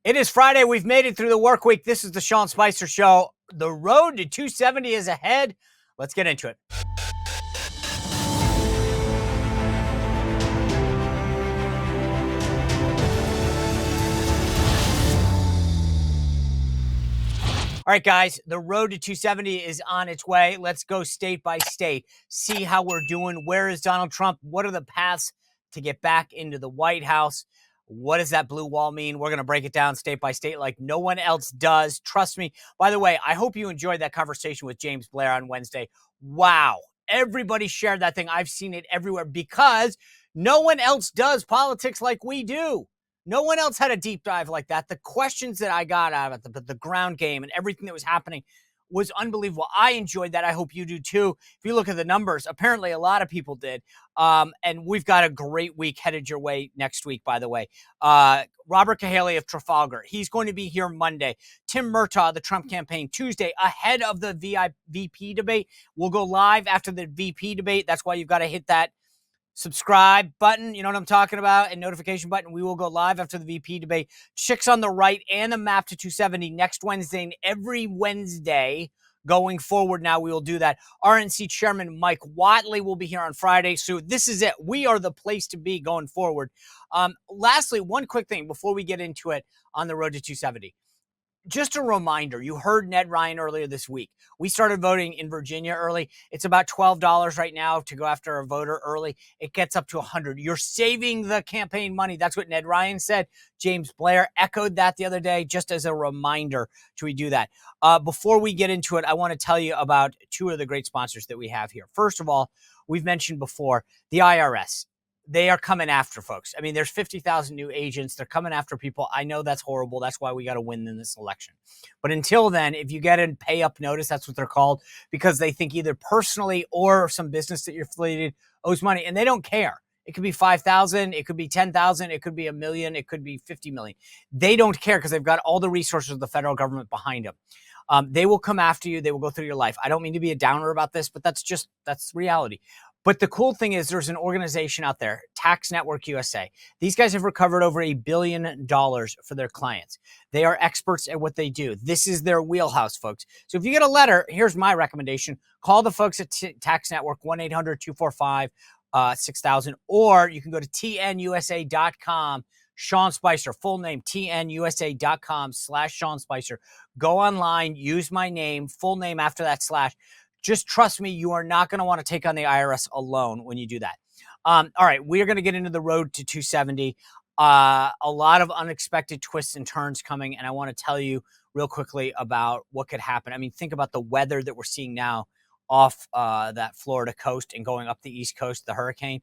It is Friday. We've made it through the work week. This is the Sean Spicer Show. The road to 270 is ahead. Let's get into it. All right, guys, the road to 270 is on its way. Let's go state by state, see how we're doing. Where is Donald Trump? What are the paths to get back into the White House? What does that blue wall mean? We're going to break it down state by state like no one else does. Trust me. By the way, I hope you enjoyed that conversation with James Blair on Wednesday. Wow. Everybody shared that thing. I've seen it everywhere because no one else does politics like we do. No one else had a deep dive like that. The questions that I got out of it, the ground game and everything that was happening was unbelievable. I enjoyed that. I hope you do too. If you look at the numbers, apparently a lot of people did. And we've got a great week headed your way next week, by the way. Robert Cahaly of Trafalgar, he's going to be here Monday. Tim Murtaugh, the Trump campaign, Tuesday, ahead of the VP debate. We'll go live after the VP debate. That's why you've got to hit that subscribe button, you know what I'm talking about, and notification button. We will go live after the VP debate. Chicks on the Right and the map to 270 next Wednesday, and every Wednesday going forward now we will do that. RNC Chairman Mike Whatley will be here on Friday. So this is it. We are the place to be going forward. Lastly, one quick thing before we get into it on the road to 270. Just a reminder, you heard Ned Ryan earlier this week. We started voting in Virginia early. It's about $12 right now to go after a voter early. It gets up to $100. You're saving the campaign money. That's what Ned Ryan said. James Blair echoed that the other day, just as a reminder to we do that. Before we get into it, I want to tell you about two of the great sponsors that we have here. First of all, we've mentioned before, the IRS. They are coming after folks. I mean, there's 50,000 new agents. They're coming after people. I know that's horrible. That's why we got to win in this election. But until then, if you get a pay up notice, that's what they're called, because they think either personally or some business that you're affiliated owes money, and they don't care. It could be 5,000. It could be 10,000. It could be $1 million. It could be 50 million. They don't care because they've got all the resources of the federal government behind them. They will come after you. They will go through your life. I don't mean to be a downer about this, but that's reality. But the cool thing is there's an organization out there, Tax Network USA. These guys have recovered over $1 billion for their clients. They are experts at what they do. This is their wheelhouse, folks. So if you get a letter, here's my recommendation. Call the folks at Tax Network, 1-800-245-6000, or you can go to tnusa.com. Sean Spicer, full name, tnusa.com/Sean Spicer. Go online, use my name, full name after that slash. Just trust me, you are not going to want to take on the IRS alone when you do that. All right, we are going to get into the road to 270. A lot of unexpected twists and turns coming, and I want to tell you real quickly about what could happen. I mean, think about the weather that we're seeing now off that Florida coast and going up the East Coast, the hurricane.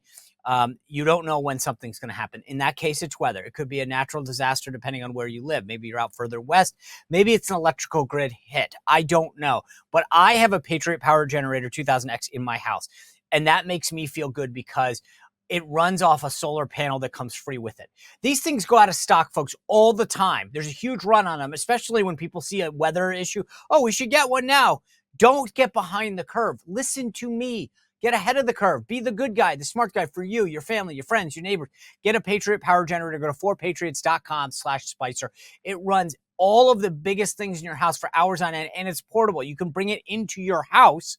You don't know when something's going to happen. In that case, it's weather. It could be a natural disaster depending on where you live. Maybe you're out further west. Maybe it's an electrical grid hit. I don't know. But I have a Patriot Power Generator 2000X in my house. And that makes me feel good because it runs off a solar panel that comes free with it. These things go out of stock, folks, all the time. There's a huge run on them, especially when people see a weather issue. Oh, we should get one now. Don't get behind the curve. Listen to me. Get ahead of the curve. Be the good guy, the smart guy for you, your family, your friends, your neighbors. Get a Patriot Power Generator. Go to 4patriots.com/Spicer. It runs all of the biggest things in your house for hours on end, and it's portable. You can bring it into your house,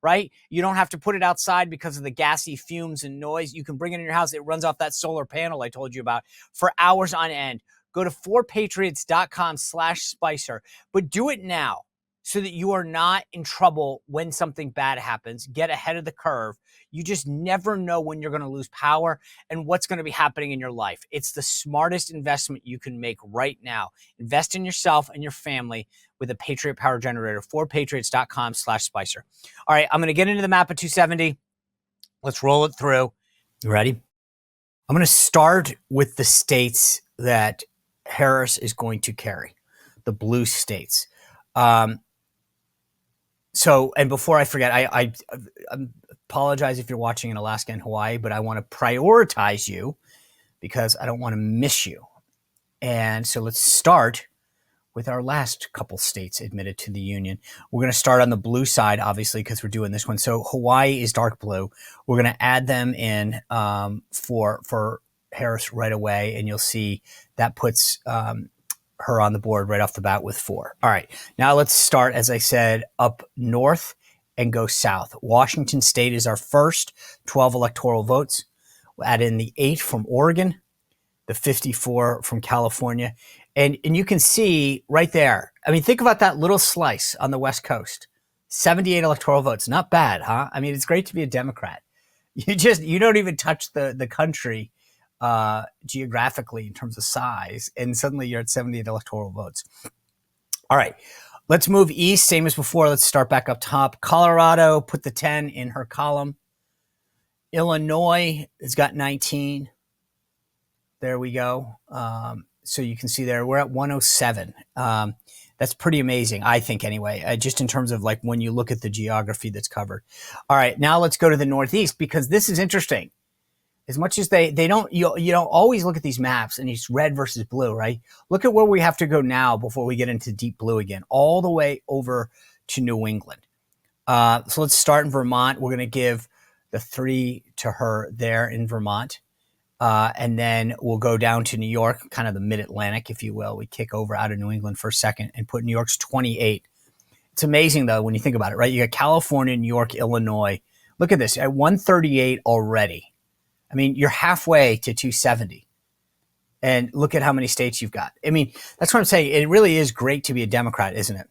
right? You don't have to put it outside because of the gassy fumes and noise. You can bring it in your house. It runs off that solar panel I told you about for hours on end. Go to 4patriots.com/Spicer, but do it now, so that you are not in trouble when something bad happens. Get ahead of the curve. You just never know when you're going to lose power and what's going to be happening in your life. It's the smartest investment you can make right now. Invest in yourself and your family with a Patriot Power Generator. 4patriots.com/Spicer. All right, I'm going to get into the map of 270. Let's roll it through. You ready? I'm going to start with the states that Harris is going to carry, the blue states. So, and before I forget, I apologize if you're watching in Alaska and Hawaii, but I want to prioritize you because I don't want to miss you. And so let's start with our last couple states admitted to the union. We're going to start on the blue side, obviously, because we're doing this one. So Hawaii is dark blue. We're going to add them in for Harris right away, and you'll see that puts her on the board right off the bat with 4. All right, now let's start, as I said, up north and go south. Washington State is our first, 12 electoral votes. We'll add in the 8 from Oregon, the 54 from California. And you can see right there, I mean, think about that little slice on the West Coast. 78 electoral votes. Not bad, huh? I mean, it's great to be a Democrat. You don't even touch the country geographically in terms of size, and suddenly you're at 78 electoral votes. All right, let's move east, same as before. Let's start back up top. Colorado, put the 10 in her column. Illinois has got 19. There we go. So you can see there, we're at 107. That's pretty amazing, I think, anyway, just in terms of like when you look at the geography that's covered. All right, now let's go to the Northeast, because this is interesting. As much as they don't, you don't always look at these maps and it's red versus blue, right? Look at where we have to go now before we get into deep blue again, all the way over to New England. So let's start in Vermont. We're going to give the 3 to her there in Vermont. And then we'll go down to New York, kind of the mid-Atlantic, if you will. We kick over out of New England for a second and put New York's 28. It's amazing, though, when you think about it, right? You got California, New York, Illinois. Look at this, at 138 already. I mean, you're halfway to 270. And look at how many states you've got. I mean, that's what I'm saying. It really is great to be a Democrat, isn't it?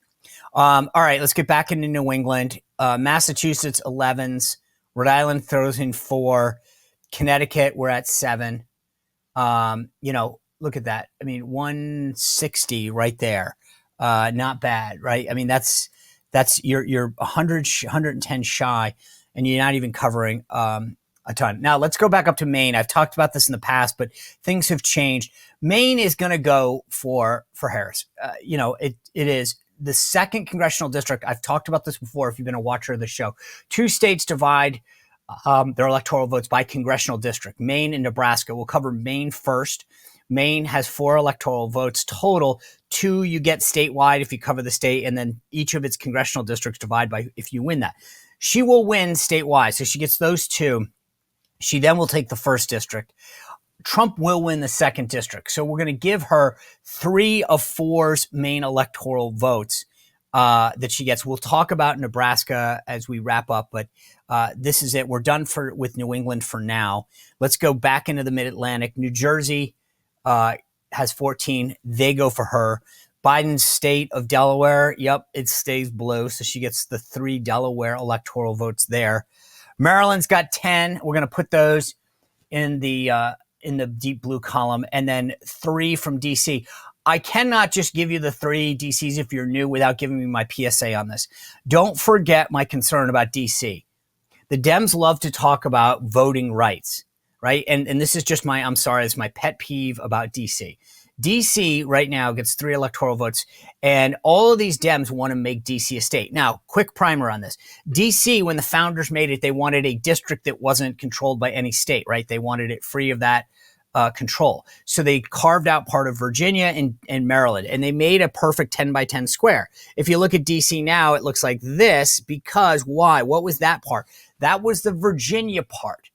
All right, let's get back into New England. Massachusetts, 11s. Rhode Island throws in 4. Connecticut, we're at 7. Look at that. I mean, 160 right there. Not bad, right? I mean, that's you're 110 shy, and you're not even covering a ton. Now let's go back up to Maine. I've talked about this in the past, but things have changed. Maine is going to go for Harris. It is the 2nd congressional district. I've talked about this before if you've been a watcher of the show. 2 states divide their electoral votes by congressional district. Maine and Nebraska. We'll cover Maine first. Maine has 4 electoral votes total. 2 you get statewide if you cover the state, and then each of its congressional districts divide by if you win that. She will win statewide, so she gets those 2. She then will take the 1st district. Trump will win the 2nd district. So we're going to give her 3 of 4's Maine electoral votes that she gets. We'll talk about Nebraska as we wrap up, but this is it. We're done with New England for now. Let's go back into the mid-Atlantic. New Jersey has 14. They go for her. Biden's state of Delaware, yep, it stays blue. So she gets the 3 Delaware electoral votes there. Maryland's got 10. We're going to put those in the deep blue column, and then 3 from DC. I cannot just give you the 3 DCs if you're new without giving me my PSA on this. Don't forget my concern about DC. The Dems love to talk about voting rights, right? And this is just it's my pet peeve about DC. DC right now gets 3 electoral votes, and all of these Dems want to make DC a state. Now, quick primer on this. DC, when the founders made it, they wanted a district that wasn't controlled by any state, right? They wanted it free of that control. So they carved out part of Virginia and Maryland, and they made a perfect 10 by 10 square. If you look at DC now, it looks like this because why? What was that part? That was the Virginia part.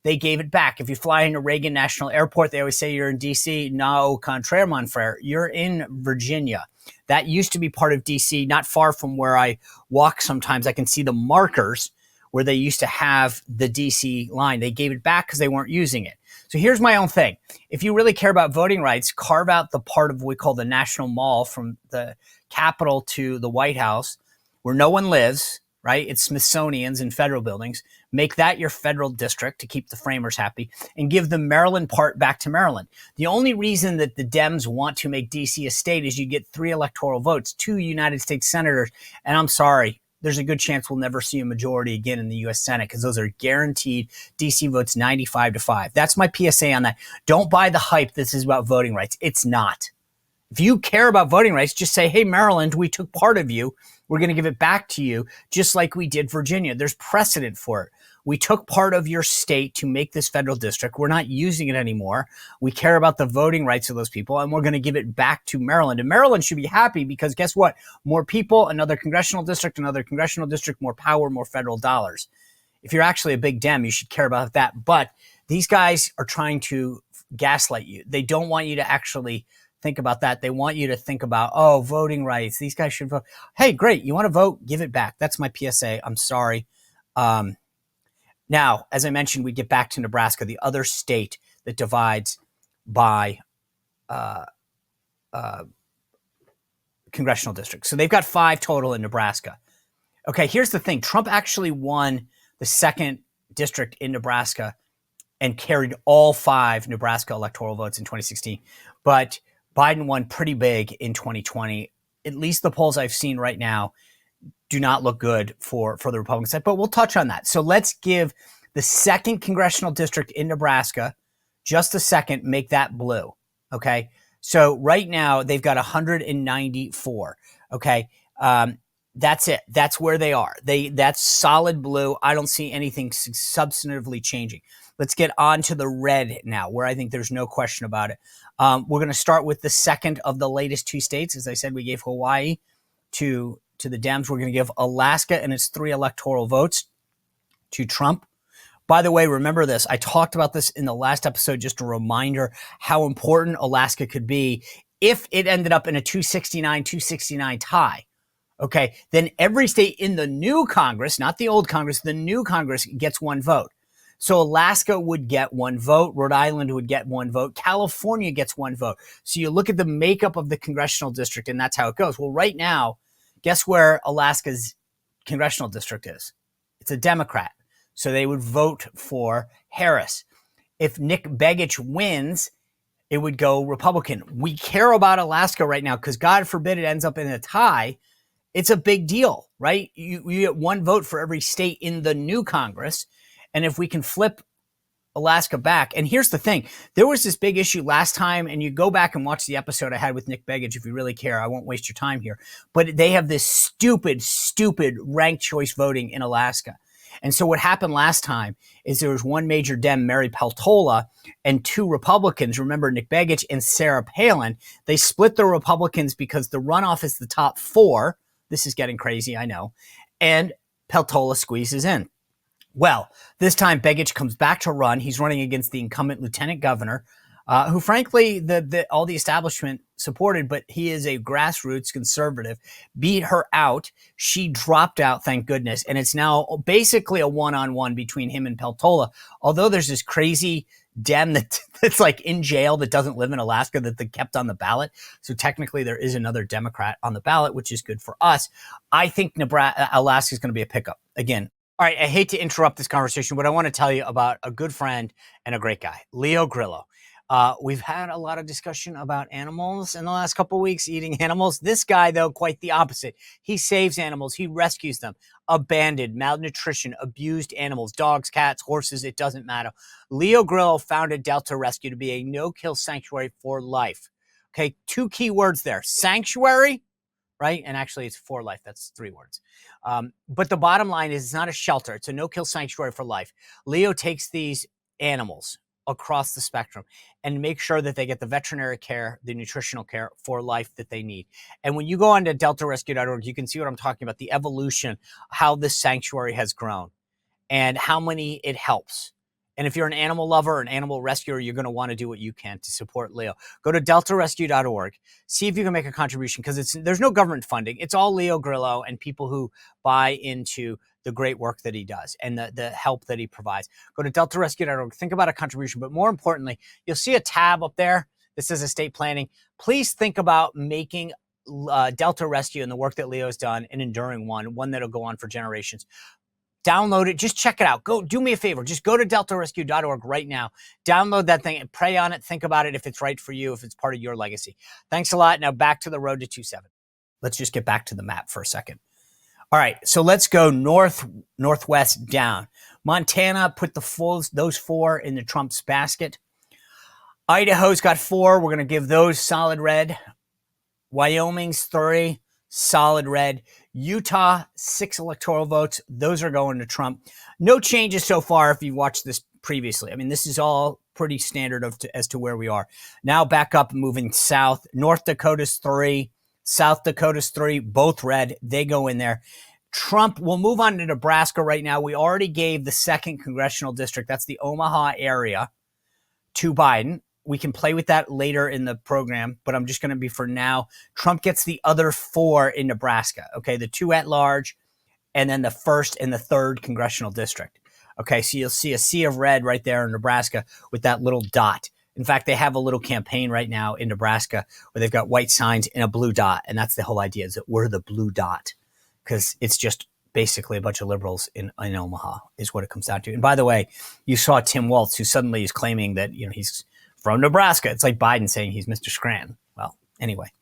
They gave it back. If you fly into Reagan National Airport, they always say you're in D.C. No, contraire, mon frere. You're in Virginia. That used to be part of D.C., not far from where I walk sometimes. I can see the markers where they used to have the D.C. line. They gave it back because they weren't using it. So here's my own thing. If you really care about voting rights, carve out the part of what we call the National Mall from the Capitol to the White House where no one lives, right? It's Smithsonian's and federal buildings. Make that your federal district to keep the framers happy, and give the Maryland part back to Maryland. The only reason that the Dems want to make D.C. a state is you get 3 electoral votes, 2 United States senators, and I'm sorry, there's a good chance we'll never see a majority again in the U.S. Senate because those are guaranteed D.C. votes 95-5. That's my PSA on that. Don't buy the hype this is about voting rights. It's not. If you care about voting rights, just say, hey, Maryland, we took part of you. We're going to give it back to you, just like we did Virginia. There's precedent for it. We took part of your state to make this federal district. We're not using it anymore. We care about the voting rights of those people, and we're going to give it back to Maryland. And Maryland should be happy because guess what? More people, another congressional district, more power, more federal dollars. If you're actually a big Dem, you should care about that. But these guys are trying to gaslight you. They don't want you to actually think about that. They want you to think about, oh, voting rights. These guys should vote. Hey, great. You want to vote? Give it back. That's my PSA. I'm sorry. Now, as I mentioned, we get back to Nebraska, the other state that divides by congressional districts. So they've got 5 total in Nebraska. Okay, here's the thing. Trump actually won the 2nd district in Nebraska and carried all 5 Nebraska electoral votes in 2016. But Biden won pretty big in 2020. At least the polls I've seen right now do not look good for the Republican side, but we'll touch on that. So let's give the 2nd congressional district in Nebraska just a second, make that blue, okay? So right now they've got 194, okay? That's it. That's where they are. That's solid blue. I don't see anything substantively changing. Let's get on to the red now, where I think there's no question about it. We're going to start with the 2nd of the latest 2 states. As I said, we gave Hawaii to the Dems. We're going to give Alaska and its 3 electoral votes to Trump. By the way, remember this. I talked about this in the last episode, just a reminder how important Alaska could be if it ended up in a 269 tie. Okay, then every state in the new Congress, not the old Congress, the new Congress gets 1 vote. So Alaska would get 1 vote. Rhode Island would get 1 vote. California gets 1 vote. So you look at the makeup of the congressional district, and that's how it goes. Well, right now, guess where Alaska's congressional district is? It's a Democrat. So they would vote for Harris. If Nick Begich wins, it would go Republican. We care about Alaska right now because God forbid it ends up in a tie. It's a big deal, right? You get 1 vote for every state in the new Congress. And if we can flip Alaska back, and here's the thing, there was this big issue last time, and you go back and watch the episode I had with Nick Begich if you really care. I won't waste your time here. But they have this stupid ranked choice voting in Alaska. And so what happened last time is there was 1 major Dem, Mary Peltola, and 2 Republicans. Remember, Nick Begich and Sarah Palin. They split the Republicans because the runoff is the top 4. This is getting crazy, I know. And Peltola squeezes in. Well, this time Begich comes back to run. He's running against the incumbent lieutenant governor, who frankly all the establishment supported, but he is a grassroots conservative, beat her out. She dropped out, thank goodness. And it's now basically a one-on-one between him and Peltola. Although there's this crazy Dem that's like in jail that doesn't live in Alaska that they kept on the ballot. So technically there is another Democrat on the ballot, which is good for us. I think Alaska is going to be a pickup again. All right, I hate to interrupt this conversation, but I want to tell you about a good friend and a great guy, Leo Grillo. We've had a lot of discussion about animals in the last couple of weeks, eating animals. This guy, though, quite the opposite. He saves animals. He rescues them. Abandoned, malnutrition, abused animals, dogs, cats, horses, it doesn't matter. Leo Grillo founded Delta Rescue to be a no-kill sanctuary for life. Okay, 2 key words there. Sanctuary, right? And actually it's for life. That's 3 words. But the bottom line is it's not a shelter. It's a no-kill sanctuary for life. Leo takes these animals across the spectrum and make sure that they get the veterinary care, the nutritional care for life that they need. And when you go on to deltarescue.org, you can see what I'm talking about, the evolution, how this sanctuary has grown and how many it helps. And if you're an animal lover or an animal rescuer, you're going to want to do what you can to support Leo. Go to deltarescue.org. See if you can make a contribution because there's no government funding. It's all Leo Grillo and people who buy into the great work that he does and the help that he provides. Go to deltarescue.org. Think about a contribution. But more importantly, you'll see a tab up there that says estate planning. Please think about making Delta Rescue and the work that Leo has done an enduring one that'll go on for generations. Download it. Just check it out. Go do me a favor. Just go to deltarescue.org right now. Download that thing and pray on it. Think about it if it's right for you, if it's part of your legacy. Thanks a lot. Now back to the road to 27. Let's just get back to the map for a second. All right. So let's go northwest down. Montana put those 4 in the Trump's basket. Idaho's got 4. We're going to give those solid red. Wyoming's 3. Solid red. Utah, 6 electoral votes. Those are going to Trump. No changes so far if you watched this previously. I mean, this is all pretty standard as to where we are. Now back up, moving south. North Dakota's 3. South Dakota's 3. Both red. They go in there. Trump, we'll move on to Nebraska right now. We already gave the 2nd congressional district. That's the Omaha area to Biden. We can play with that later in the program, but I'm just going to be for now. Trump gets the other 4 in Nebraska. Okay, the 2 at large, and then the 1st and the 3rd congressional district. Okay, so you'll see a sea of red right there in Nebraska with that little dot. In fact, they have a little campaign right now in Nebraska where they've got white signs and a blue dot. And that's the whole idea, is that we're the blue dot, because it's just basically a bunch of liberals in Omaha is what it comes down to. And by the way, you saw Tim Walz, who suddenly is claiming that, he's from Nebraska. It's like Biden saying he's Mr. Scranton. Well, anyway,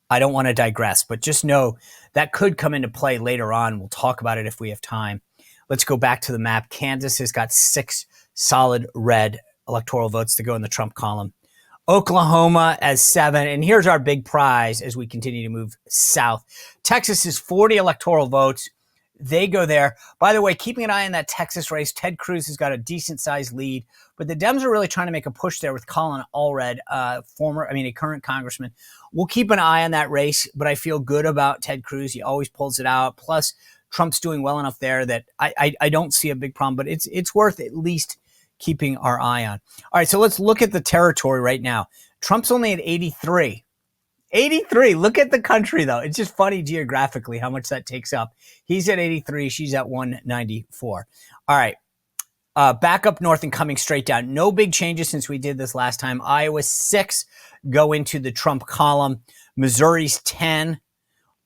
I don't want to digress, but just know that could come into play later on. We'll talk about it if we have time. Let's go back to the map. Kansas has got 6 solid red electoral votes to go in the Trump column. Oklahoma as 7. And here's our big prize as we continue to move south. Texas is 40 electoral votes. They go there. By the way, keeping an eye on that Texas race, Ted Cruz has got a decent-sized lead, but the Dems are really trying to make a push there with Colin Allred, a current congressman. We'll keep an eye on that race, but I feel good about Ted Cruz. He always pulls it out. Plus, Trump's doing well enough there that I don't see a big problem, but it's worth at least keeping our eye on. All right, so let's look at the territory right now. Trump's only at 83. 83. Look at the country, though. It's just funny geographically how much that takes up. He's at 83. She's at 194. All right. Back up north and coming straight down. No big changes since we did this last time. Iowa 6 go into the Trump column. Missouri's 10.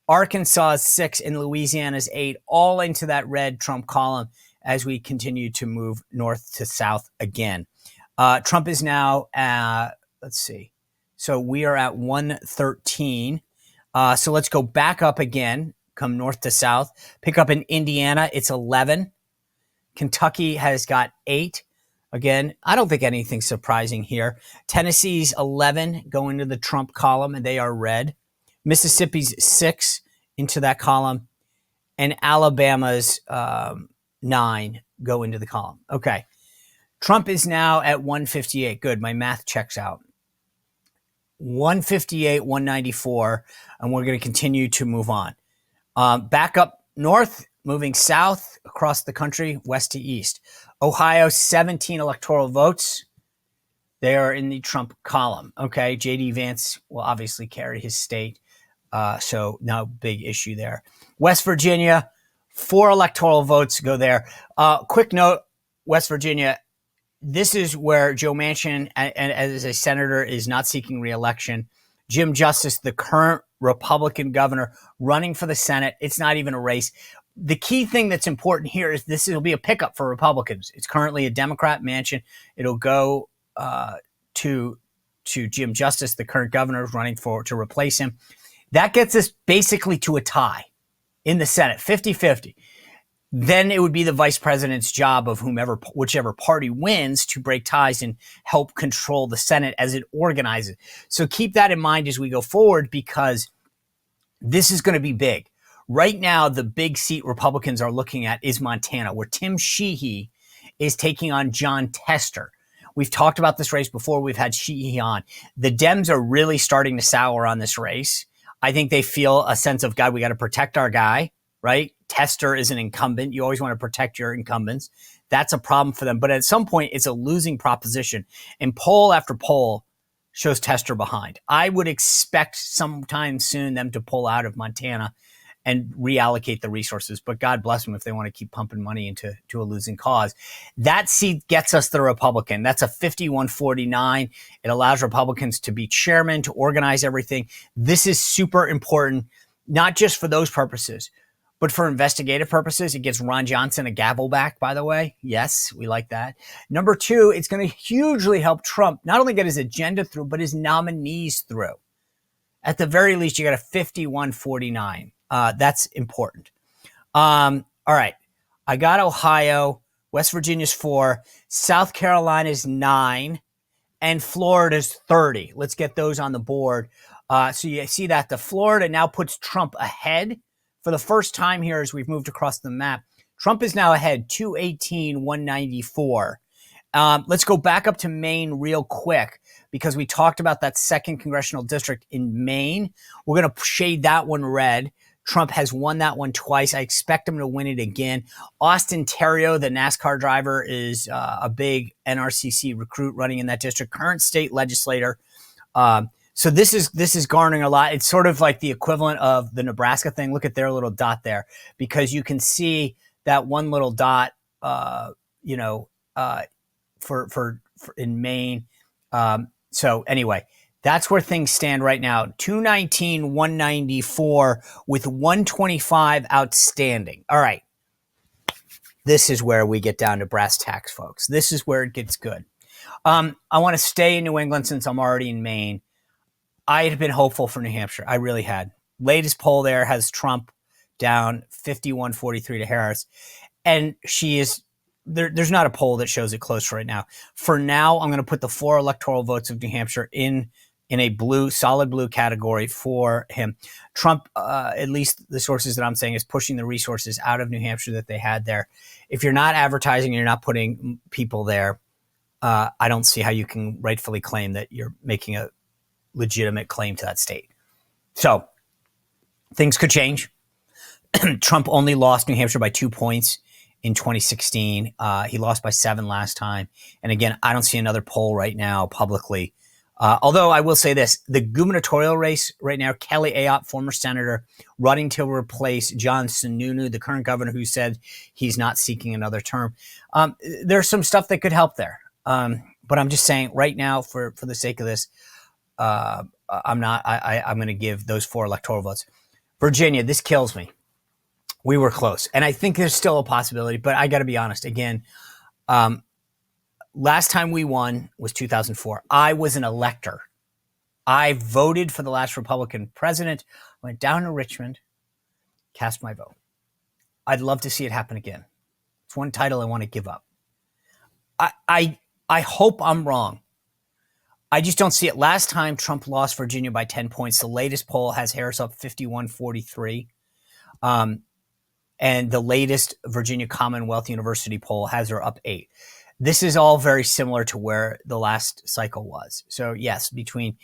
Arkansas is 6 and Louisiana's 8. All into that red Trump column as we continue to move north to south again. Trump is now, let's see. So we are at 113. So let's go back up again, come north to south. Pick up in Indiana, it's 11. Kentucky has got 8. Again, I don't think anything surprising here. Tennessee's 11 go into the Trump column, and they are red. Mississippi's 6 into that column. And Alabama's 9 go into the column. Okay. Trump is now at 158. Good. My math checks out. 158, 194, and we're going to continue to move on. Back up north, moving south across the country, west to east. Ohio, 17 electoral votes. They are in the Trump column. Okay, J.D. Vance will obviously carry his state, so no big issue there. West Virginia, 4 electoral votes go there. Quick note, West Virginia, this is where Joe Manchin, as a senator, is not seeking re-election. Jim Justice, the current Republican governor, running for the Senate. It's not even a race. The key thing that's important here is this will be a pickup for Republicans. It's currently a Democrat, Manchin. It'll go to Jim Justice, the current governor, running to replace him. That gets us basically to a tie in the Senate, 50-50. Then it would be the vice president's job of whichever party wins to break ties and help control the Senate as it organizes. So keep that in mind as we go forward, because this is going to be big. Right now, the big seat Republicans are looking at is Montana, where Tim Sheehy is taking on John Tester. We've talked about this race before. We've had Sheehy on. The Dems are really starting to sour on this race. I think they feel a sense of, God, we got to protect our guy, right? Tester is an incumbent. You always want to protect your incumbents. That's a problem for them. But at some point, it's a losing proposition. And poll after poll shows Tester behind. I would expect sometime soon them to pull out of Montana and reallocate the resources. But God bless them if they want to keep pumping money into a losing cause. That seat gets us the Republican. That's a 51-49. It allows Republicans to be chairman, to organize everything. This is super important, not just for those purposes, but for investigative purposes. It gets Ron Johnson a gavel back, by the way. Yes, we like that. Number 2, it's going to hugely help Trump not only get his agenda through, but his nominees through. At the very least, you got a 51-49. That's important. All right. I got Ohio. West Virginia's 4. South Carolina's 9. And Florida's 30. Let's get those on the board. So you see that the Florida now puts Trump ahead. For the first time here, as we've moved across the map, Trump is now ahead, 218, 194. Let's go back up to Maine real quick, because we talked about that 2nd congressional district in Maine. We're going to shade that one red. Trump has won that one twice. I expect him to win it again. Austin Terrio, the NASCAR driver, is a big NRCC recruit running in that district, current state legislator. So this is garnering a lot. It's sort of like the equivalent of the Nebraska thing. Look at their little dot there, because you can see that one little dot, for in Maine. So anyway, that's where things stand right now. 219, 194 with 125 outstanding. All right. This is where we get down to brass tacks, folks. This is where it gets good. I want to stay in New England since I'm already in Maine. I had been hopeful for New Hampshire. I really had. Latest poll there has Trump down 51-43 to Harris. And she is, there's not a poll that shows it close right now. For now, I'm going to put the 4 electoral votes of New Hampshire in a blue, solid blue category for him. Trump, at least the sources that I'm saying, is pushing the resources out of New Hampshire that they had there. If you're not advertising, you're not putting people there, I don't see how you can rightfully claim that you're making a legitimate claim to that state. So things could change. Trump only lost New Hampshire by 2 points in 2016. He lost by 7 last time. And again, I don't see another poll right now publicly. Although I will say this, the gubernatorial race right now, Kelly Ayotte, former senator, running to replace John Sununu, the current governor who said he's not seeking another term. There's some stuff that could help there. But I'm just saying right now, for the sake of this, I'm going to give those 4 electoral votes. Virginia, this kills me. We were close. And I think there's still a possibility, but I got to be honest. Again, last time we won was 2004. I was an elector. I voted for the last Republican president, went down to Richmond, cast my vote. I'd love to see it happen again. It's one title I want to give up. I hope I'm wrong. I just don't see it. Last time Trump lost Virginia by 10 points. The latest poll has Harris up 51-43. And the latest Virginia Commonwealth University poll has her up 8. This is all very similar to where the last cycle was. So yes, between,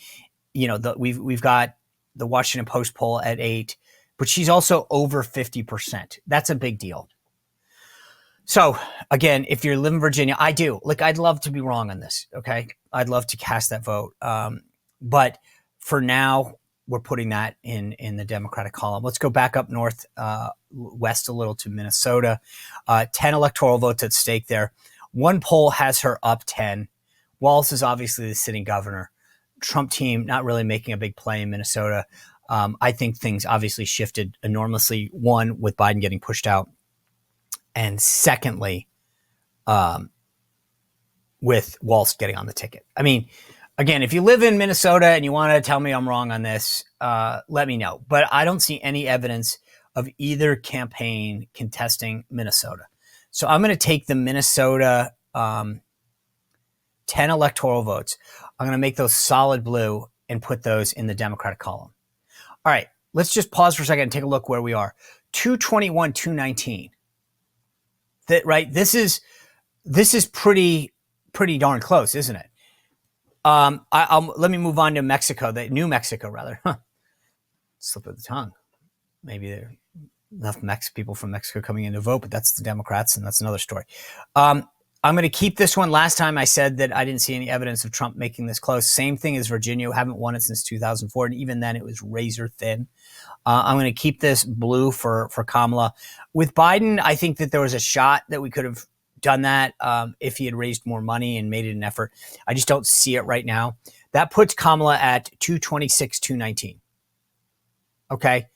we've got the Washington Post poll at 8, but she's also over 50%. That's a big deal. So again, if you live in Virginia, I do. Look, I'd love to be wrong on this. Okay. I'd love to cast that vote. But for now, we're putting that in the Democratic column. Let's go back up north, west a little to Minnesota. 10 electoral votes at stake there. One poll has her up 10. Wallace is obviously the sitting governor. Trump team not really making a big play in Minnesota. I think things obviously shifted enormously. One, with Biden getting pushed out. And secondly, with Walz getting on the ticket. I mean, again, if you live in Minnesota and you want to tell me I'm wrong on this, let me know. But I don't see any evidence of either campaign contesting Minnesota. So I'm going to take the Minnesota 10 electoral votes. I'm going to make those solid blue and put those in the Democratic column. All right, let's just pause for a second and take a look where we are. 221, 219. Right? This is pretty darn close, isn't it? Let me move on to Mexico, New Mexico rather. Slip of the tongue. Maybe there are enough people from Mexico coming in to vote, but that's the Democrats, and that's another story. I'm going to keep this one. Last time I said that I didn't see any evidence of Trump making this close. Same thing as Virginia. Haven't won it since 2004, and even then it was razor thin. I'm going to keep this blue for Kamala. With Biden, I think that there was a shot that we could have done that if he had raised more money and made it an effort. I just don't see it right now. That puts Kamala at 226, 219. Okay.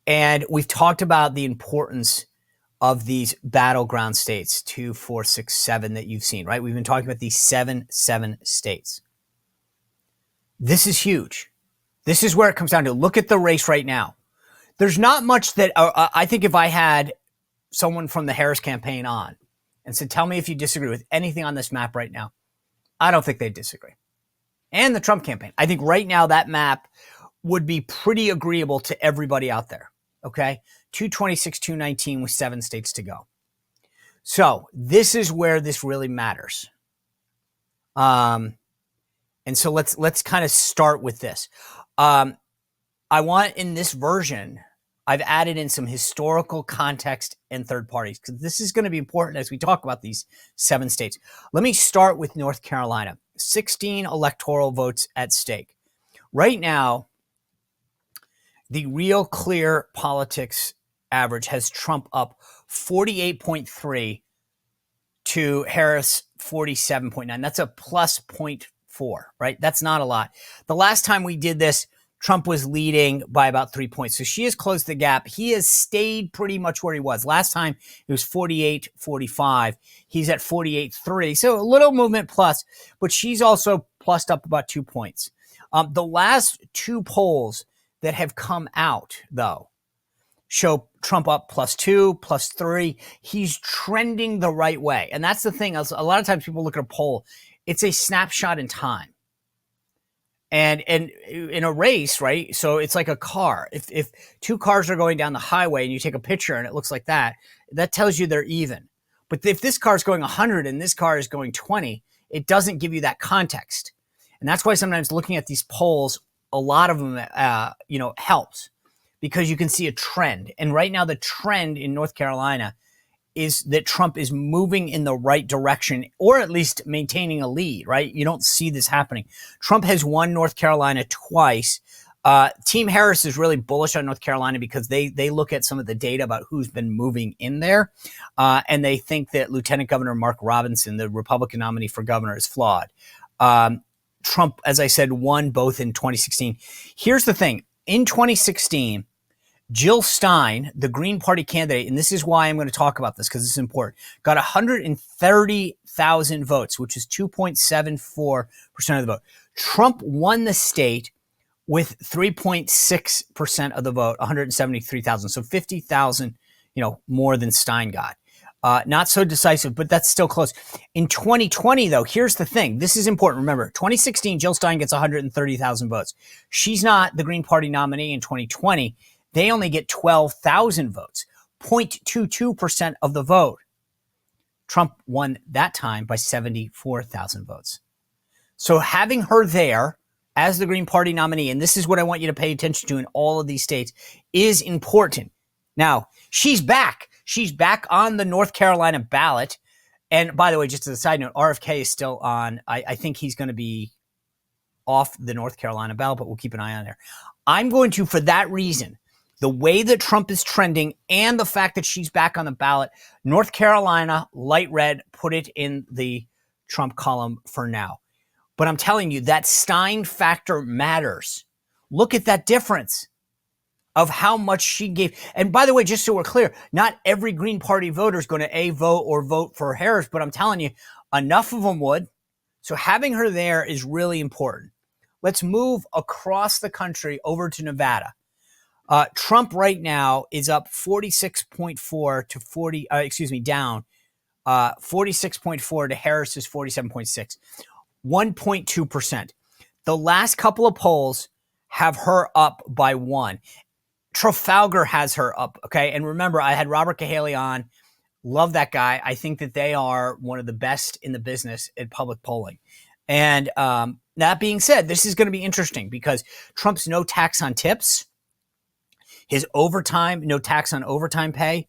And we've talked about the importance of these battleground states, 2, 4, 6, 7 that you've seen, right? We've been talking about these 7 states. This is huge. This is where it comes down to. Look at the race right now. There's not much that I think if I had someone from the Harris campaign on and said, tell me if you disagree with anything on this map right now, I don't think they'd disagree. And the Trump campaign. I think right now that map would be pretty agreeable to everybody out there. Okay. 226, 219 with 7 states to go. So this is where this really matters. And so let's kind of start with this. I want in this version, I've added in some historical context and third parties because this is going to be important as we talk about these 7 states. Let me start with North Carolina. 16 electoral votes at stake. Right now, the Real Clear Politics average has Trump up 48.3 to Harris 47.9. That's a plus 0.4, right? That's not a lot. The last time we did this, Trump was leading by about 3 points. So she has closed the gap. He has stayed pretty much where he was. Last time it was 48-45. He's at 48.3. So a little movement plus, but she's also plussed up about 2 points. The last 2 polls that have come out, though, show Trump up +2, +3. He's trending the right way. And that's the thing. A lot of times people look at a poll. It's a snapshot in time. And in a race, right? So it's like a car. If 2 cars are going down the highway and you take a picture and it looks like that, that tells you they're even. But if this car is going 100 and this car is going 20, it doesn't give you that context. And that's why sometimes looking at these polls, a lot of them, helps because you can see a trend. And right now the trend in North Carolina is that Trump is moving in the right direction, or at least maintaining a lead, right? You don't see this happening. Trump has won North Carolina twice. Team Harris is really bullish on North Carolina because they look at some of the data about who's been moving in there, and they think that Lieutenant Governor Mark Robinson, the Republican nominee for governor, is flawed. Trump, as I said, won both in 2016. Here's the thing. In 2016, Jill Stein, the Green Party candidate, and this is why I'm going to talk about this because it's important, got 130,000 votes, which is 2.74% of the vote. Trump won the state with 3.6% of the vote, 173,000. So 50,000, more than Stein got. Not so decisive, but that's still close. In 2020, though, here's the thing. This is important. Remember, 2016, Jill Stein gets 130,000 votes. She's not the Green Party nominee in 2020. They only get 12,000 votes, 0.22% of the vote. Trump won that time by 74,000 votes. So having her there as the Green Party nominee, and this is what I want you to pay attention to in all of these states, is important. Now, she's back. She's back on the North Carolina ballot. And by the way, just as a side note, RFK is still on. I think he's going to be off the North Carolina ballot, but we'll keep an eye on there. I'm going to, for that reason, the way that Trump is trending and the fact that she's back on the ballot, North Carolina, light red, put it in the Trump column for now. But I'm telling you, that Stein factor matters. Look at that difference of how much she gave. And by the way, just so we're clear, not every Green Party voter is going to vote for Harris, but I'm telling you, enough of them would. So having her there is really important. Let's move across the country over to Nevada. Trump right now is up 46.4 to 40, down 46.4 to Harris's 47.6, 1.2%. The last couple of polls have her up by 1. Trafalgar has her up, okay? And remember, I had Robert Cahaly on. Love that guy. I think that they are one of the best in the business at public polling. And that being said, this is going to be interesting because Trump's no tax on tips, his overtime, no tax on overtime pay,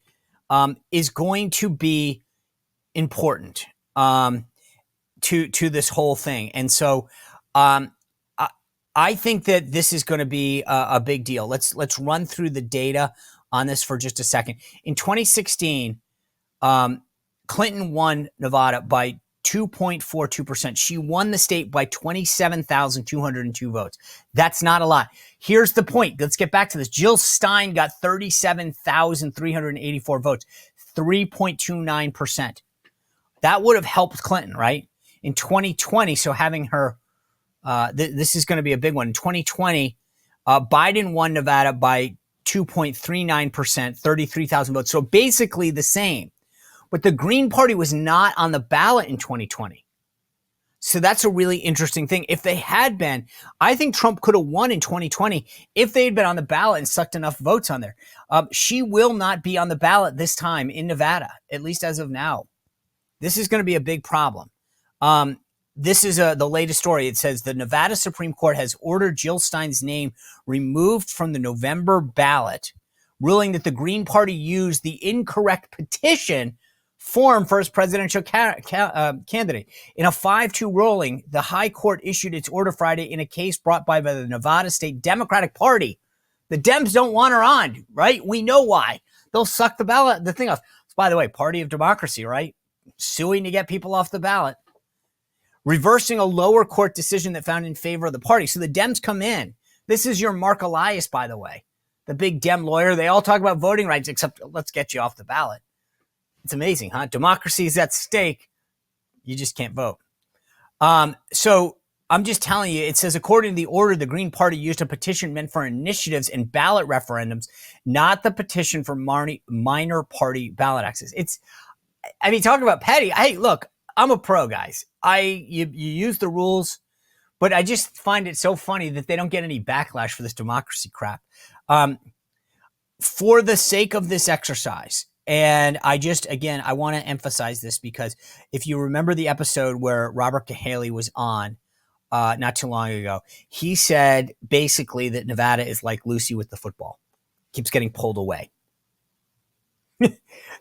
is going to be important to this whole thing. And so I think that this is going to be a big deal. Let's run through the data on this for just a second. In 2016, Clinton won Nevada by 2.42%. She won the state by 27,202 votes. That's not a lot. Here's the point. Let's get back to this. Jill Stein got 37,384 votes, 3.29%. That would have helped Clinton, right? In 2020, so having her, this is going to be a big one. In 2020, Biden won Nevada by 2.39%, 33,000 votes. So basically the same. But the Green Party was not on the ballot in 2020. So that's a really interesting thing. If they had been, I think Trump could have won in 2020 if they had been on the ballot and sucked enough votes on there. She will not be on the ballot this time in Nevada, at least as of now. This is going to be a big problem. This is the latest story. It says the Nevada Supreme Court has ordered Jill Stein's name removed from the November ballot, ruling that the Green Party used the incorrect petition form for its presidential candidate. In a 5-2 ruling, the High Court issued its order Friday in a case brought by the Nevada State Democratic Party. The Dems don't want her on, right? We know why. They'll suck the thing off. By the way, party of democracy, right? Suing to get people off the ballot. Reversing a lower court decision that found in favor of the party. So the Dems come in. This is your Mark Elias, by the way, the big Dem lawyer. They all talk about voting rights, except let's get you off the ballot. It's amazing, huh? Democracy is at stake. You just can't vote. So I'm just telling you, it says, according to the order, the Green Party used a petition meant for initiatives and ballot referendums, not the petition for minor party ballot access. Talk about petty. Hey, look, I'm a pro, guys. You use the rules, but I just find it so funny that they don't get any backlash for this democracy crap. For the sake of this exercise, and I want to emphasize this because if you remember the episode where Robert Cahaley was on not too long ago, he said basically that Nevada is like Lucy with the football, keeps getting pulled away.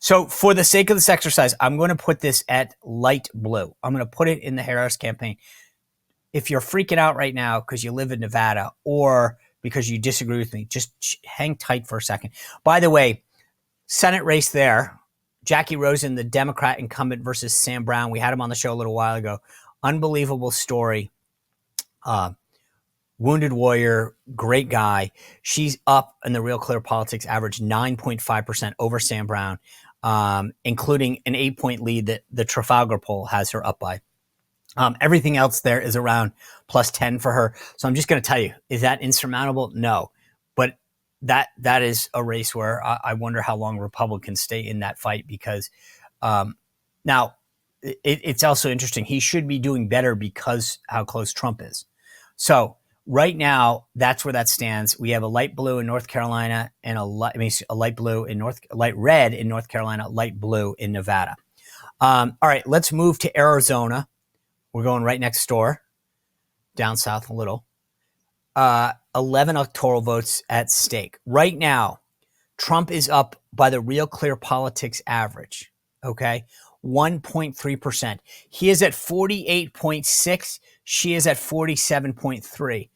So for the sake of this exercise, I'm going to put this at light blue. I'm going to put it in the Harris campaign. If you're freaking out right now because you live in Nevada or because you disagree with me, just hang tight for a second. By the way, Senate race there, Jackie Rosen, the Democrat incumbent versus Sam Brown. We had him on the show a little while ago. Unbelievable story. Wounded warrior, great guy. She's up in the Real Clear Politics average 9.5% over Sam Brown, including an 8-point lead that the Trafalgar poll has her up by. Everything else there is around plus 10 for her. So I'm just going to tell you, is that insurmountable? No. But that is a race where I wonder how long Republicans stay in that fight because now it's also interesting. He should be doing better because how close Trump is. So right now, that's where that stands. We have a light blue in North Carolina and a light red in North Carolina, light blue in Nevada. All right, let's move to Arizona. We're going right next door, down south a little. 11 electoral votes at stake. Right now, Trump is up by the Real Clear Politics average, okay? 1.3%. He is at 48.6. She is at 47.3.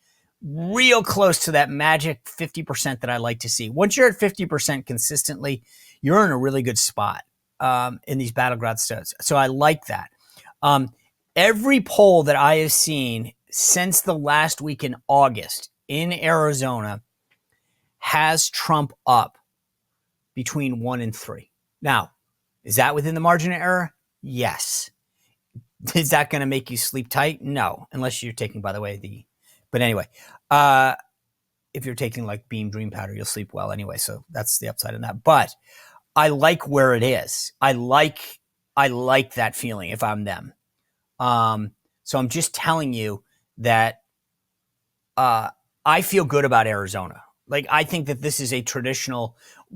Real close to that magic 50% that I like to see. Once you're at 50% consistently, you're in a really good spot in these battleground states. So I like that. Every poll that I have seen since the last week in August in Arizona has Trump up between 1 and 3. Now, is that within the margin of error? Yes. Is that going to make you sleep tight? No, unless you're taking, by the way, but anyway, if you're taking like Beam Dream Powder, you'll sleep well anyway. So that's the upside in that. But I like where it is. I like that feeling if I'm them. So I'm just telling you that I feel good about Arizona. Like, I think that this is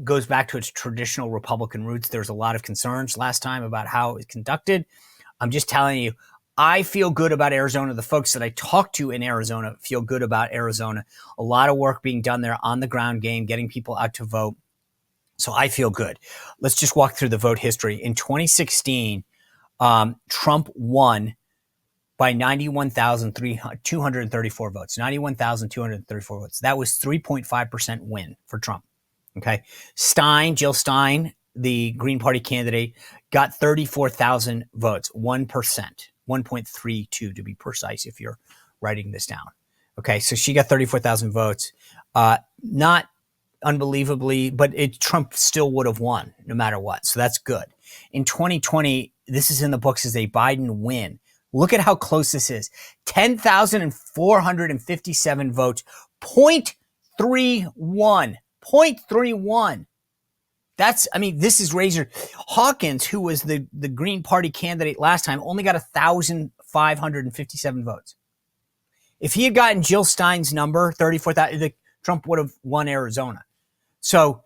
goes back to its traditional Republican roots. There's a lot of concerns last time about how it was conducted. I'm just telling you, I feel good about Arizona. The folks that I talk to in Arizona feel good about Arizona. A lot of work being done there on the ground game, getting people out to vote. So I feel good. Let's just walk through the vote history. In 2016, Trump won by 91,234 votes. 91,234 votes. That was 3.5% win for Trump. Okay. Jill Stein, the Green Party candidate, got 34,000 votes, 1%, 1.32 to be precise if you're writing this down. Okay. So she got 34,000 votes. Not unbelievably, but Trump still would have won no matter what. So that's good. In 2020, this is in the books as a Biden win. Look at how close this is. 10,457 votes, 0.31. 0.31. This is razor. Hawkins, who was the Green Party candidate last time, only got 1,557 votes. If he had gotten Jill Stein's number, 34,000, Trump would have won Arizona. So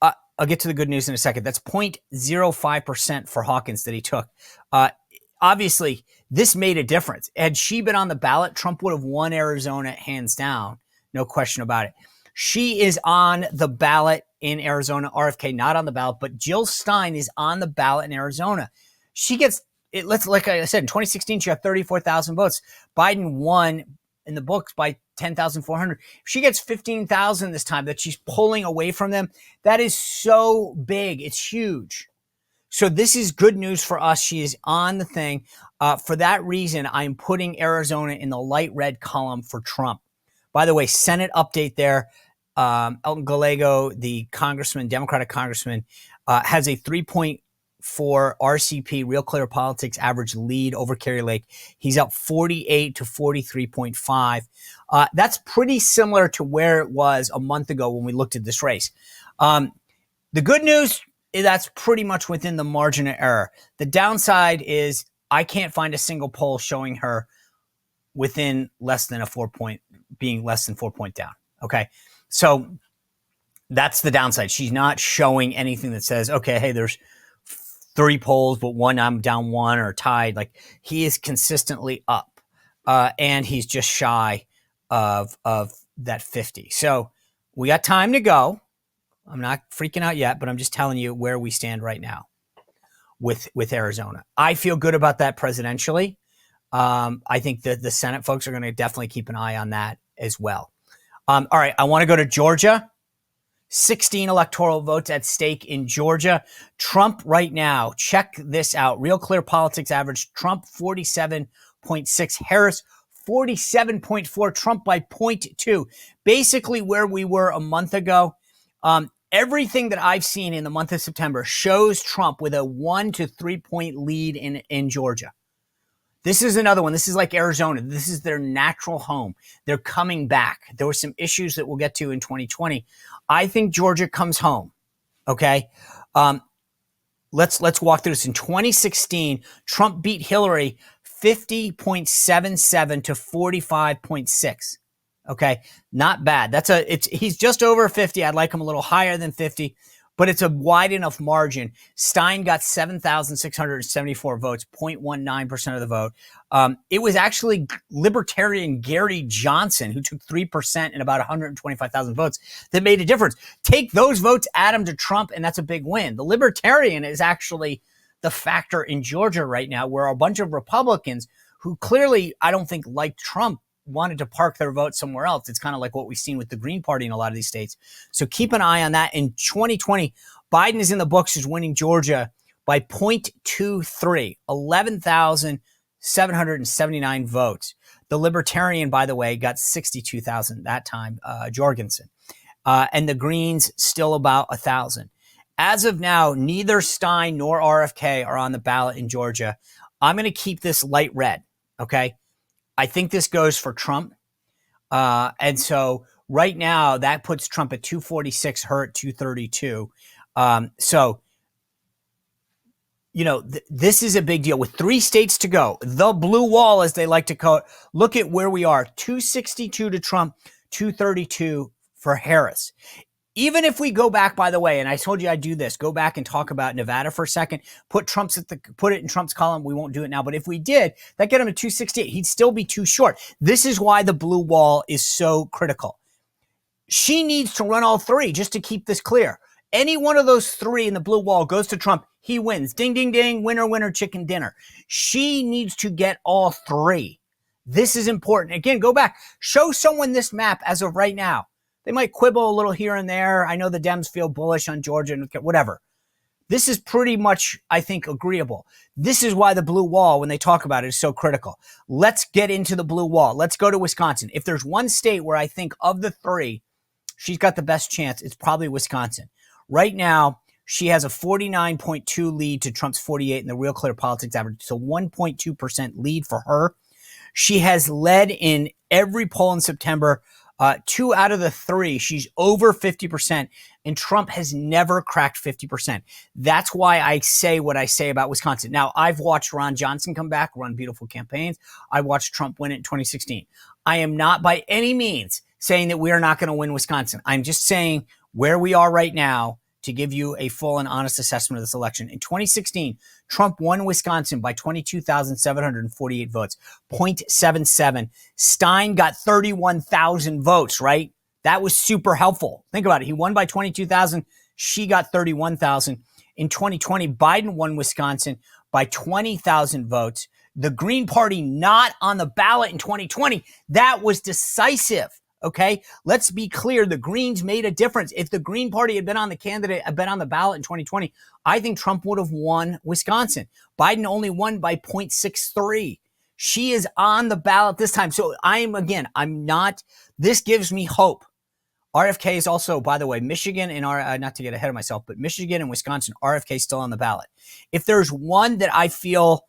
I'll get to the good news in a second. That's 0.05% for Hawkins that he took. Obviously, this made a difference. Had she been on the ballot, Trump would have won Arizona hands down. No question about it. She is on the ballot in Arizona. RFK not on the ballot, but Jill Stein is on the ballot in Arizona. She gets it. Like I said, in 2016, she got 34,000 votes. Biden won in the books by 10,400. She gets 15,000 this time that she's pulling away from them. That is so big. It's huge. So this is good news for us. She is on the thing. For that reason, I'm putting Arizona in the light red column for Trump. By the way, Senate update there. Elton Gallego, the congressman, Democratic congressman, has a 3.4 RCP, Real Clear Politics average lead over Kari Lake. He's up 48 to 43.5. That's pretty similar to where it was a month ago when we looked at this race. The good news is that's pretty much within the margin of error. The downside is I can't find a single poll showing her within less than being less than 4 point down. Okay. So that's the downside. She's not showing anything that says, okay, hey, there's 3 polls, but one I'm down 1 or tied. Like, he is consistently up, and he's just shy of that 50. So we got time to go. I'm not freaking out yet, but I'm just telling you where we stand right now with Arizona. I feel good about that presidentially. I think that the Senate folks are going to definitely keep an eye on that as well. All right, I want to go to Georgia. 16 electoral votes at stake in Georgia. Trump right now, check this out. Real Clear Politics average, Trump 47.6, Harris 47.4, Trump by 0.2. Basically where we were a month ago. Everything that I've seen in the month of September shows Trump with a 1 to 3 point lead in Georgia. This is another one. This is like Arizona. This is their natural home. They're coming back. There were some issues that we'll get to in 2020. I think Georgia comes home. Okay. Let's walk through this. In 2016, Trump beat Hillary 50.77 to 45.6. Okay. Not bad. He's just over 50. I'd like him a little higher than 50, but it's a wide enough margin. Stein got 7,674 votes, 0.19% of the vote. It was actually Libertarian Gary Johnson, who took 3% and about 125,000 votes, that made a difference. Take those votes, add them to Trump, and that's a big win. The Libertarian is actually the factor in Georgia right now, where a bunch of Republicans who clearly, I don't think, liked Trump, wanted to park their vote somewhere else. It's kind of like what we've seen with the Green Party in a lot of these states. So keep an eye on that. In 2020, Biden is in the books, is winning Georgia by 0.23, 11,779 votes. The Libertarian, by the way, got 62,000 that time, Jorgensen. And the Greens still about 1,000. As of now, neither Stein nor RFK are on the ballot in Georgia. I'm going to keep this light red, okay? I think this goes for Trump. And so right now that puts Trump at 246, her at 232. This is a big deal with 3 states to go. The blue wall, as they like to call it. Look at where we are. 262 to Trump, 232 for Harris. Even if we go back, by the way, and I told you I'd do this, go back and talk about Nevada for a second, put it in Trump's column. We won't do it now. But if we did, that get him to 268. He'd still be too short. This is why the blue wall is so critical. She needs to run all 3 just to keep this clear. Any one of those 3 in the blue wall goes to Trump. He wins. Ding, ding, ding. Winner, winner, chicken dinner. She needs to get all 3. This is important. Again, go back. Show someone this map as of right now. They might quibble a little here and there. I know the Dems feel bullish on Georgia and whatever. This is pretty much, I think, agreeable. This is why the blue wall, when they talk about it, is so critical. Let's get into the blue wall. Let's go to Wisconsin. If there's one state where I think of the 3, she's got the best chance, it's probably Wisconsin. Right now, she has a 49.2 lead to Trump's 48 in the Real Clear Politics average. So 1.2% lead for her. She has led in every poll in September. 2 out of the 3, she's over 50%, and Trump has never cracked 50%. That's why I say what I say about Wisconsin. Now, I've watched Ron Johnson come back, run beautiful campaigns. I watched Trump win it in 2016. I am not by any means saying that we are not going to win Wisconsin. I'm just saying where we are right now to give you a full and honest assessment of this election. In 2016, Trump won Wisconsin by 22,748 votes, 0.77. Stein got 31,000 votes, right? That was super helpful. Think about it. He won by 22,000. She got 31,000. In 2020, Biden won Wisconsin by 20,000 votes. The Green Party not on the ballot in 2020, that was decisive. Okay, let's be clear. The Greens made a difference. If the Green Party had been on the ballot in 2020, I think Trump would have won Wisconsin. Biden only won by 0.63. She is on the ballot this time. So this gives me hope. RFK is also, by the way, Michigan and not to get ahead of myself, but Michigan and Wisconsin, RFK still on the ballot. If there's one that I feel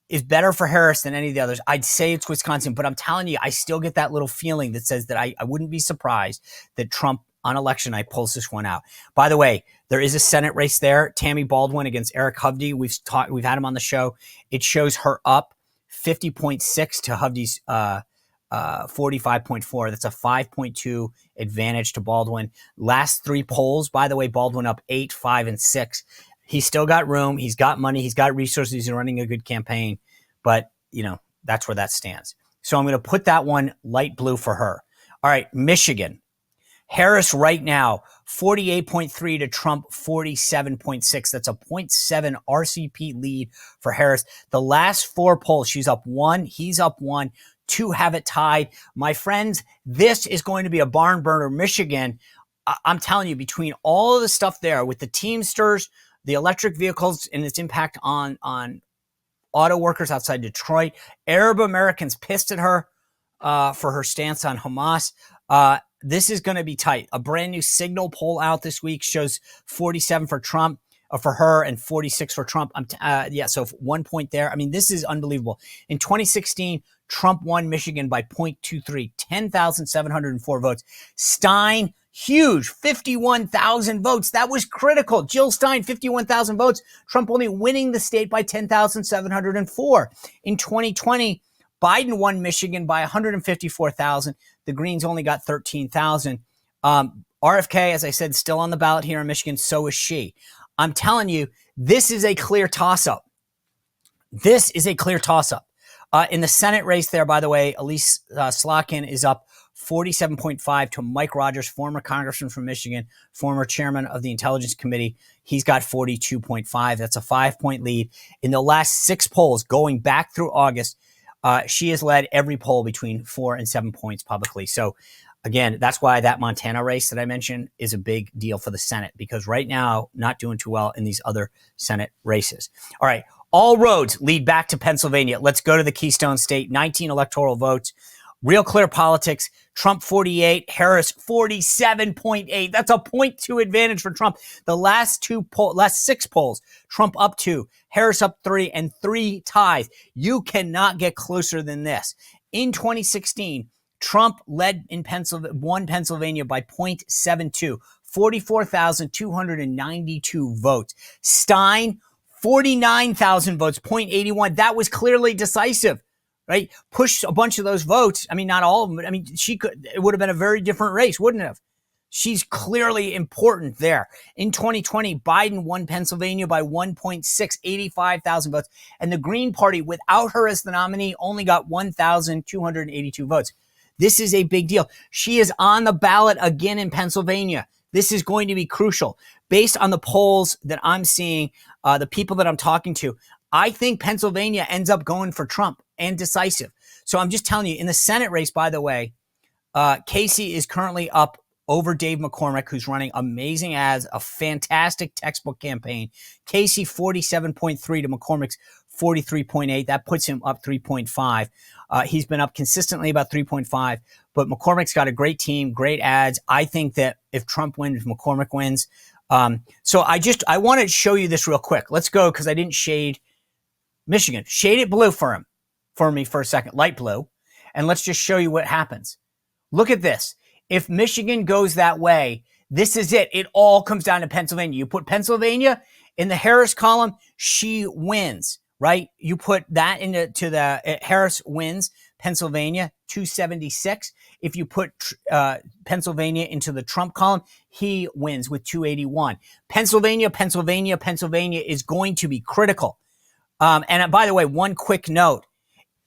is better for Harris than any of the others, I'd say it's Wisconsin. But I'm telling you, I still get that little feeling that says that I wouldn't be surprised that Trump on election night pulls this one out. By the way, there is a Senate race there. Tammy Baldwin against Eric Hovde. We've had him on the show. It shows her up 50.6 to Hovde's 45.4. That's a 5.2 advantage to Baldwin. Last three polls, by the way, Baldwin up 8, 5, and 6. He's still got room. He's got money. He's got resources. He's running a good campaign. But, that's where that stands. So I'm going to put that one light blue for her. All right, Michigan. Harris right now, 48.3 to Trump, 47.6. That's a 0.7 RCP lead for Harris. The last four polls, she's up 1. He's up 1. 2 have it tied. My friends, this is going to be a barn burner. Michigan, I'm telling you, between all of the stuff there with the Teamsters, the electric vehicles and its impact on auto workers outside Detroit, Arab Americans pissed at her for her stance on Hamas. This is going to be tight. A brand new Signal poll out this week shows 47 for Trump, for her, and 46 for Trump. So 1 point there. I mean, this is unbelievable. In 2016, Trump won Michigan by 0.23, 10,704 votes. Stein, huge, 51,000 votes. That was critical. Jill Stein, 51,000 votes. Trump only winning the state by 10,704. In 2020, Biden won Michigan by 154,000. The Greens only got 13,000. RFK, as I said, still on the ballot here in Michigan. So is she. I'm telling you, this is a clear toss-up. This is a clear toss-up. In the Senate race there, by the way, Elise Slotkin is up 47.5 to Mike Rogers, former congressman from Michigan, former chairman of the Intelligence Committee. He's got 42.5. That's a 5-point lead. In the last 6 polls, going back through August, she has led every poll between 4 and 7 points publicly. So, again, that's why that Montana race that I mentioned is a big deal for the Senate, because right now, not doing too well in these other Senate races. All right. All roads lead back to Pennsylvania. Let's go to the Keystone State. 19 electoral votes. Real clear politics. Trump 48, Harris 47.8. That's a 0.2 advantage for Trump. The last 6 polls, Trump up 2, Harris up 3, and 3 ties. You cannot get closer than this. In 2016, Trump won Pennsylvania by 0.72, 44,292 votes. Stein, 49,000 votes, 0.81. That was clearly decisive, right? Push a bunch of those votes. I mean, not all of them, but I mean, it would have been a very different race, wouldn't it have? She's clearly important there. In 2020, Biden won Pennsylvania by 1.6, 85,000 votes. And the Green Party, without her as the nominee, only got 1,282 votes. This is a big deal. She is on the ballot again in Pennsylvania. This is going to be crucial. Based on the polls that I'm seeing, the people that I'm talking to, I think Pennsylvania ends up going for Trump and decisive. So I'm just telling you, in the Senate race, by the way, Casey is currently up over Dave McCormick, who's running amazing ads, a fantastic textbook campaign. Casey 47.3 to McCormick's 43.8. That puts him up 3.5. He's been up consistently about 3.5, but McCormick's got a great team, great ads. I think that if Trump wins, McCormick wins. So I want to show you this real quick. Let's go, because I didn't shade Michigan. Shade it blue for me for a second, light blue. And let's just show you what happens. Look at this. If Michigan goes that way, this is it. It all comes down to Pennsylvania. You put Pennsylvania in the Harris column, she wins, right? You put that into the Harris wins, Pennsylvania, 276. If you put Pennsylvania into the Trump column, he wins with 281. Pennsylvania is going to be critical. And by the way, one quick note.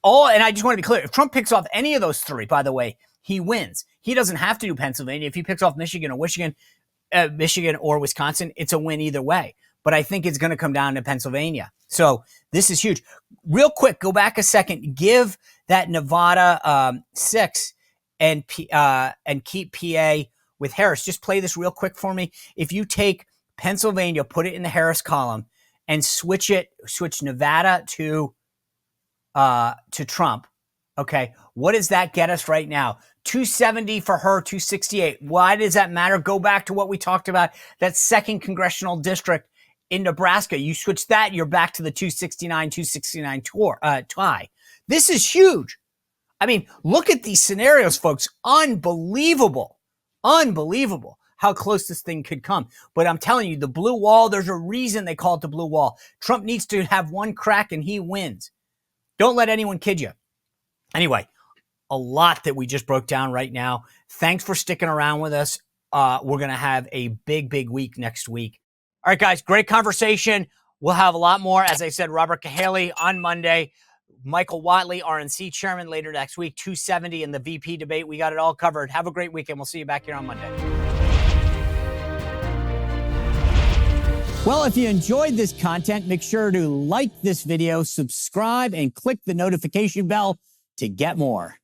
And I just want to be clear, if Trump picks off any of those 3, by the way, he wins. He doesn't have to do Pennsylvania. If he picks off Michigan or Wisconsin, it's a win either way. But I think it's going to come down to Pennsylvania. So this is huge. Real quick, go back a second. Give that Nevada 6 and keep PA with Harris. Just play this real quick for me. If you take Pennsylvania, put it in the Harris column, and switch Nevada to Trump. Okay, what does that get us right now? 270 for her, 268. Why does that matter? Go back to what we talked about, that 2nd congressional district in Nebraska. You switch that, you're back to the 269 tie. This is huge. I mean, look at these scenarios, folks. Unbelievable how close this thing could come. But I'm telling you, the blue wall, there's a reason they call it the blue wall. Trump needs to have one crack and he wins. Don't let anyone kid you. Anyway, a lot that we just broke down right now. Thanks for sticking around with us. We're going to have a big week next week. All right, guys, great conversation. We'll have a lot more. As I said, Robert Cahaly on Monday. Michael Whatley, RNC chairman, later next week. 270 in the VP debate. We got it all covered. Have a great weekend. We'll see you back here on Monday. Well, if you enjoyed this content, make sure to like this video, subscribe, and click the notification bell to get more.